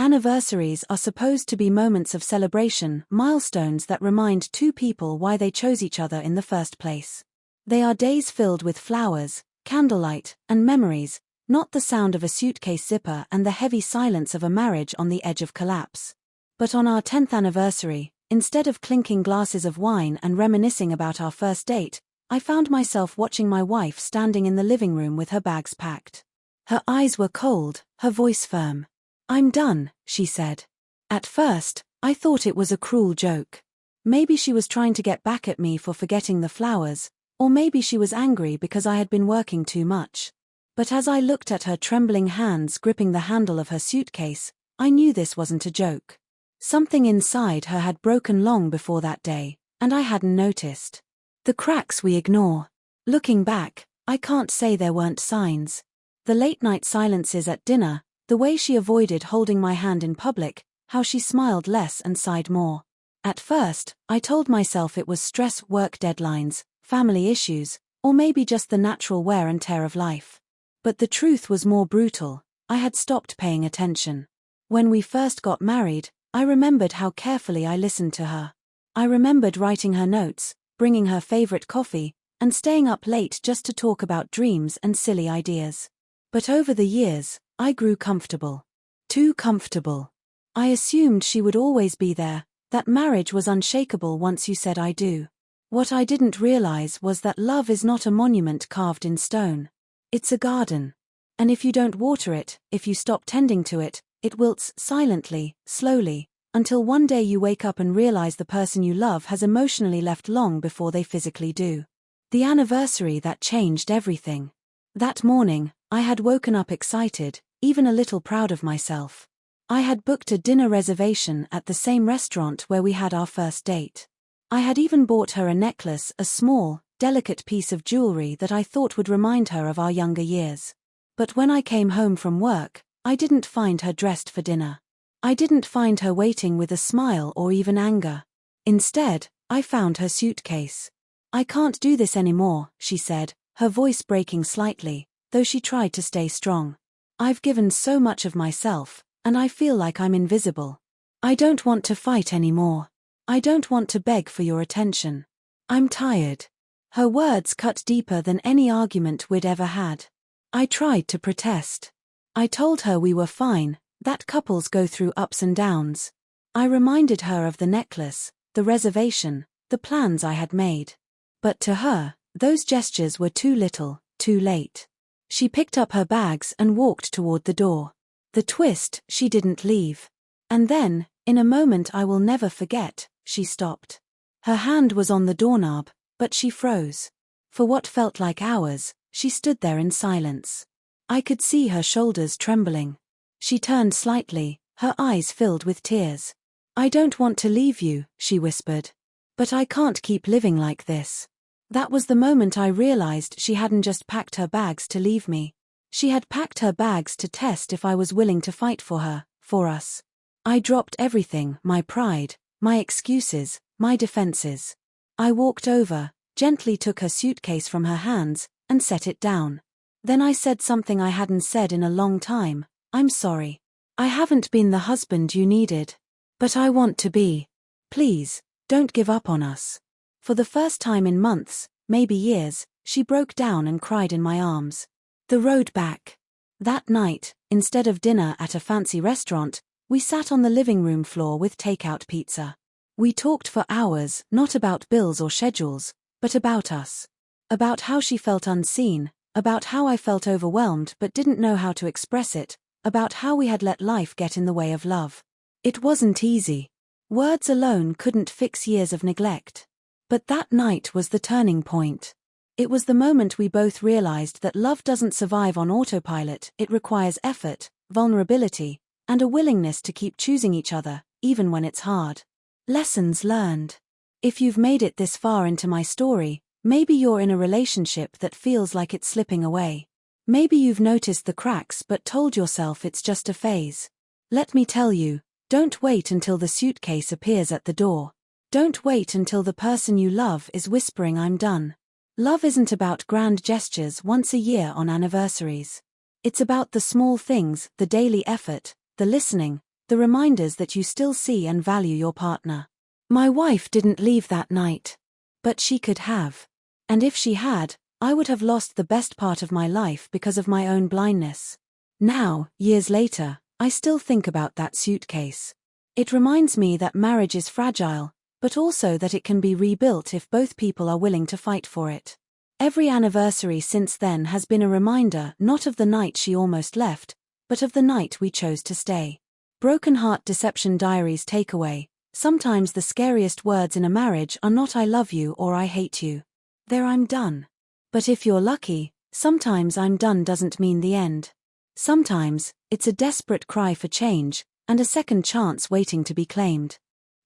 Anniversaries are supposed to be moments of celebration, milestones that remind two people why they chose each other in the first place. They are days filled with flowers, candlelight, and memories, not the sound of a suitcase zipper and the heavy silence of a marriage on the edge of collapse. But on our 10th anniversary, instead of clinking glasses of wine and reminiscing about our first date, I found myself watching my wife standing in the living room with her bags packed. Her eyes were cold, her voice firm. "I'm done," she said. At first, I thought it was a cruel joke. Maybe she was trying to get back at me for forgetting the flowers, or maybe she was angry because I had been working too much. But as I looked at her trembling hands gripping the handle of her suitcase, I knew this wasn't a joke. Something inside her had broken long before that day, and I hadn't noticed. The cracks we ignore. Looking back, I can't say there weren't signs. The late-night silences at dinner, the way she avoided holding my hand in public, how she smiled less and sighed more. At first, I told myself it was stress, work deadlines, family issues, or maybe just the natural wear and tear of life. But the truth was more brutal. I had stopped paying attention. When we first got married, I remembered how carefully I listened to her. I remembered writing her notes, bringing her favorite coffee, and staying up late just to talk about dreams and silly ideas. But over the years, I grew comfortable. Too comfortable. I assumed she would always be there, that marriage was unshakable once you said I do. What I didn't realize was that love is not a monument carved in stone. It's a garden. And if you don't water it, if you stop tending to it, it wilts silently, slowly, until one day you wake up and realize the person you love has emotionally left long before they physically do. The anniversary that changed everything. That morning, I had woken up excited, even a little proud of myself. I had booked a dinner reservation at the same restaurant where we had our first date. I had even bought her a necklace, a small, delicate piece of jewelry that I thought would remind her of our younger years. But when I came home from work, I didn't find her dressed for dinner. I didn't find her waiting with a smile or even anger. Instead, I found her suitcase. "I can't do this anymore," she said, her voice breaking slightly, though she tried to stay strong. "I've given so much of myself, and I feel like I'm invisible. I don't want to fight anymore. I don't want to beg for your attention. I'm tired." Her words cut deeper than any argument we'd ever had. I tried to protest. I told her we were fine, that couples go through ups and downs. I reminded her of the necklace, the reservation, the plans I had made. But to her, those gestures were too little, too late. She picked up her bags and walked toward the door. The twist, she didn't leave. And then, in a moment I will never forget, she stopped. Her hand was on the doorknob, but she froze. For what felt like hours, she stood there in silence. I could see her shoulders trembling. She turned slightly, her eyes filled with tears. "I don't want to leave you," she whispered. "But I can't keep living like this." That was the moment I realized she hadn't just packed her bags to leave me. She had packed her bags to test if I was willing to fight for her, for us. I dropped everything, my pride, my excuses, my defenses. I walked over, gently took her suitcase from her hands, and set it down. Then I said something I hadn't said in a long time. "I'm sorry. I haven't been the husband you needed. But I want to be. Please, don't give up on us." For the first time in months, maybe years, she broke down and cried in my arms. The road back. That night, instead of dinner at a fancy restaurant, we sat on the living room floor with takeout pizza. We talked for hours, not about bills or schedules, but about us. About how she felt unseen, about how I felt overwhelmed but didn't know how to express it, about how we had let life get in the way of love. It wasn't easy. Words alone couldn't fix years of neglect. But that night was the turning point. It was the moment we both realized that love doesn't survive on autopilot, it requires effort, vulnerability, and a willingness to keep choosing each other, even when it's hard. Lessons learned. If you've made it this far into my story, maybe you're in a relationship that feels like it's slipping away. Maybe you've noticed the cracks but told yourself it's just a phase. Let me tell you, don't wait until the suitcase appears at the door. Don't wait until the person you love is whispering "I'm done." Love isn't about grand gestures once a year on anniversaries. It's about the small things, the daily effort, the listening, the reminders that you still see and value your partner. My wife didn't leave that night. But she could have. And if she had, I would have lost the best part of my life because of my own blindness. Now, years later, I still think about that suitcase. It reminds me that marriage is fragile, but also that it can be rebuilt if both people are willing to fight for it. Every anniversary since then has been a reminder not of the night she almost left, but of the night we chose to stay. Broken Heart Deception Diaries takeaway: sometimes the scariest words in a marriage are not "I love you" or "I hate you." They're "I'm done." But if you're lucky, sometimes "I'm done" doesn't mean the end. Sometimes, it's a desperate cry for change, and a second chance waiting to be claimed.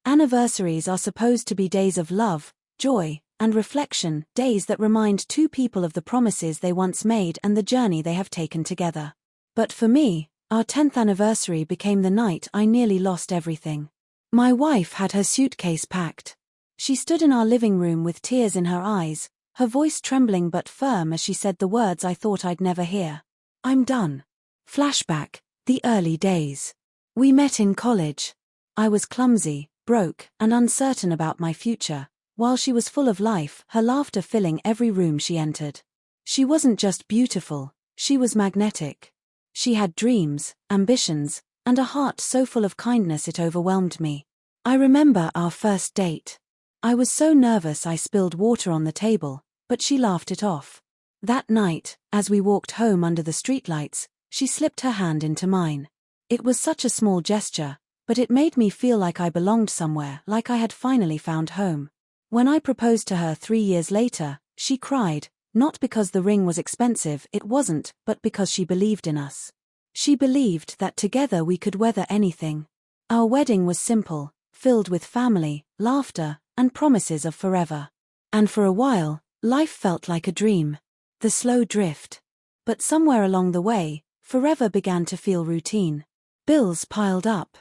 Anniversaries are supposed to be days of love, joy, and reflection, days that remind two people of the promises they once made and the journey they have taken together. But for me, our 10th anniversary became the night I nearly lost everything. My wife had her suitcase packed. She stood in our living room with tears in her eyes, her voice trembling but firm as she said the words I thought I'd never hear. "I'm done." Flashback: the early days. We met in college. I was clumsy, broke, and uncertain about my future, while she was full of life, her laughter filling every room she entered. She wasn't just beautiful, she was magnetic. She had dreams, ambitions, and a heart so full of kindness it overwhelmed me. I remember our first date. I was so nervous I spilled water on the table, but she laughed it off. That night, as we walked home under the streetlights, she slipped her hand into mine. It was such a small gesture, but it made me feel like I belonged somewhere, like I had finally found home. When I proposed to her 3 years later, she cried, not because the ring was expensive, it wasn't, but because she believed in us. She believed that together we could weather anything. Our wedding was simple, filled with family, laughter, and promises of forever. And for a while, life felt like a dream. The slow drift. But somewhere along the way, forever began to feel routine. Bills piled up.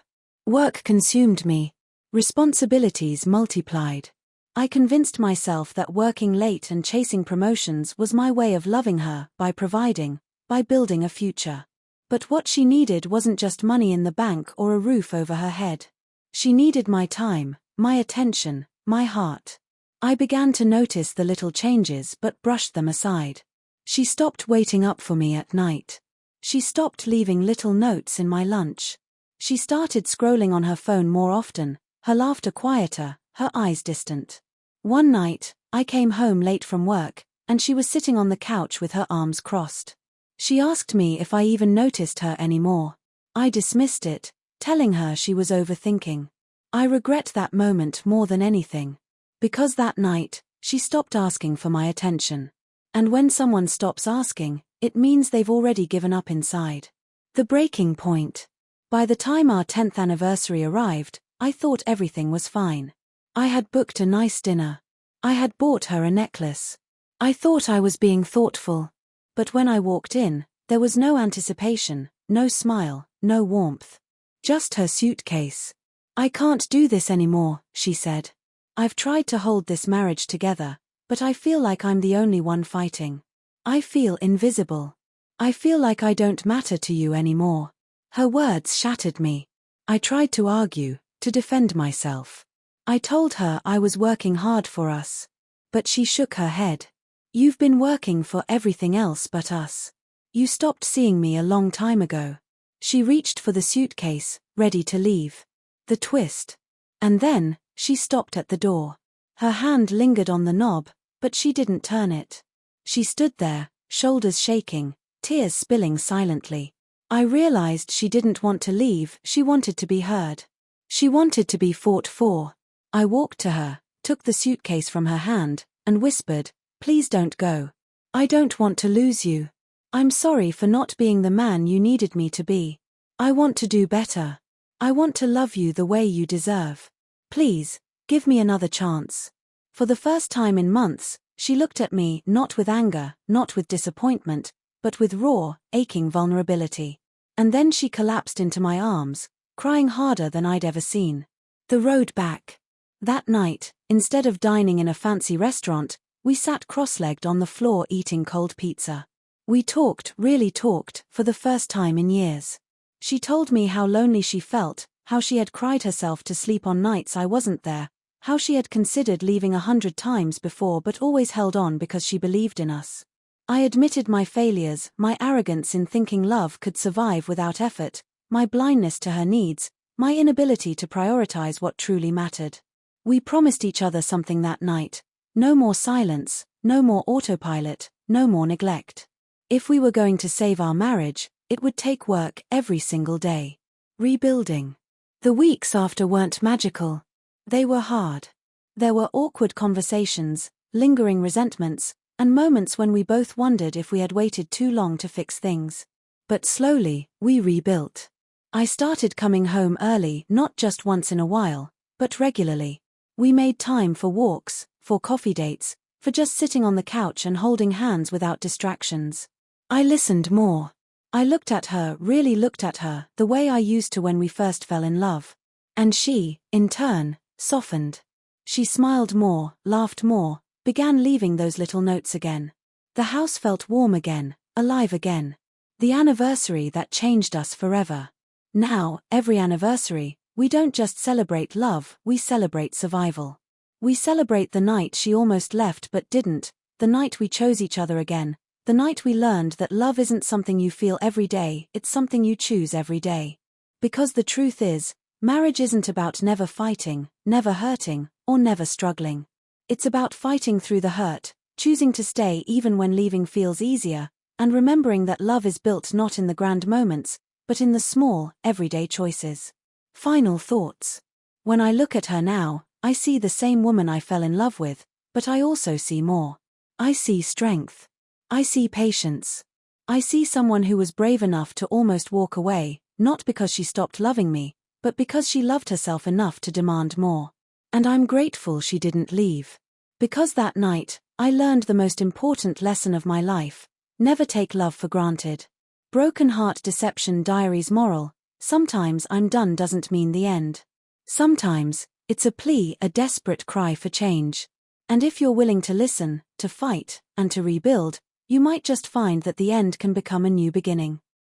Work consumed me. Responsibilities multiplied. I convinced myself that working late and chasing promotions was my way of loving her, by providing, by building a future. But what she needed wasn't just money in the bank or a roof over her head. She needed my time, my attention, my heart. I began to notice the little changes but brushed them aside. She stopped waiting up for me at night. She stopped leaving little notes in my lunch. She started scrolling on her phone more often, her laughter quieter, her eyes distant. One night, I came home late from work, and she was sitting on the couch with her arms crossed. She asked me if I even noticed her anymore. I dismissed it, telling her she was overthinking. I regret that moment more than anything. Because that night, she stopped asking for my attention. And when someone stops asking, it means they've already given up inside. The breaking point. By the time our 10th anniversary arrived, I thought everything was fine. I had booked a nice dinner. I had bought her a necklace. I thought I was being thoughtful. But when I walked in, there was no anticipation, no smile, no warmth. Just her suitcase. "I can't do this anymore," she said. "I've tried to hold this marriage together, but I feel like I'm the only one fighting. I feel invisible. I feel like I don't matter to you anymore." Her words shattered me. I tried to argue, to defend myself. I told her I was working hard for us. But she shook her head. "You've been working for everything else but us. You stopped seeing me a long time ago." She reached for the suitcase, ready to leave. The twist. And then, she stopped at the door. Her hand lingered on the knob, but she didn't turn it. She stood there, shoulders shaking, tears spilling silently. I realized she didn't want to leave, she wanted to be heard. She wanted to be fought for. I walked to her, took the suitcase from her hand, and whispered, "Please don't go. I don't want to lose you. I'm sorry for not being the man you needed me to be. I want to do better. I want to love you the way you deserve. Please, give me another chance." For the first time in months, she looked at me not with anger, not with disappointment, but with raw, aching vulnerability. And then she collapsed into my arms, crying harder than I'd ever seen. The road back. That night, instead of dining in a fancy restaurant, we sat cross-legged on the floor eating cold pizza. We talked, really talked, for the first time in years. She told me how lonely she felt, how she had cried herself to sleep on nights I wasn't there, how she had considered leaving 100 times before but always held on because she believed in us. I admitted my failures, my arrogance in thinking love could survive without effort, my blindness to her needs, my inability to prioritize what truly mattered. We promised each other something that night: no more silence, no more autopilot, no more neglect. If we were going to save our marriage, it would take work every single day. Rebuilding. The weeks after weren't magical. They were hard. There were awkward conversations, lingering resentments, and moments when we both wondered if we had waited too long to fix things. But slowly, we rebuilt. I started coming home early, not just once in a while, but regularly. We made time for walks, for coffee dates, for just sitting on the couch and holding hands without distractions. I listened more. I looked at her, really looked at her, the way I used to when we first fell in love. And she, in turn, softened. She smiled more, laughed more, began leaving those little notes again. The house felt warm again, alive again. The anniversary that changed us forever. Now, every anniversary, we don't just celebrate love, we celebrate survival. We celebrate the night she almost left but didn't, the night we chose each other again, the night we learned that love isn't something you feel every day, it's something you choose every day. Because the truth is, marriage isn't about never fighting, never hurting, or never struggling. It's about fighting through the hurt, choosing to stay even when leaving feels easier, and remembering that love is built not in the grand moments, but in the small, everyday choices. Final thoughts. When I look at her now, I see the same woman I fell in love with, but I also see more. I see strength. I see patience. I see someone who was brave enough to almost walk away, not because she stopped loving me, but because she loved herself enough to demand more. And I'm grateful she didn't leave. Because that night, I learned the most important lesson of my life: never take love for granted. Broken Heart Deception Diaries moral: sometimes I'm done doesn't mean the end. Sometimes, it's a plea, a desperate cry for change. And if you're willing to listen, to fight, and to rebuild, you might just find that the end can become a new beginning.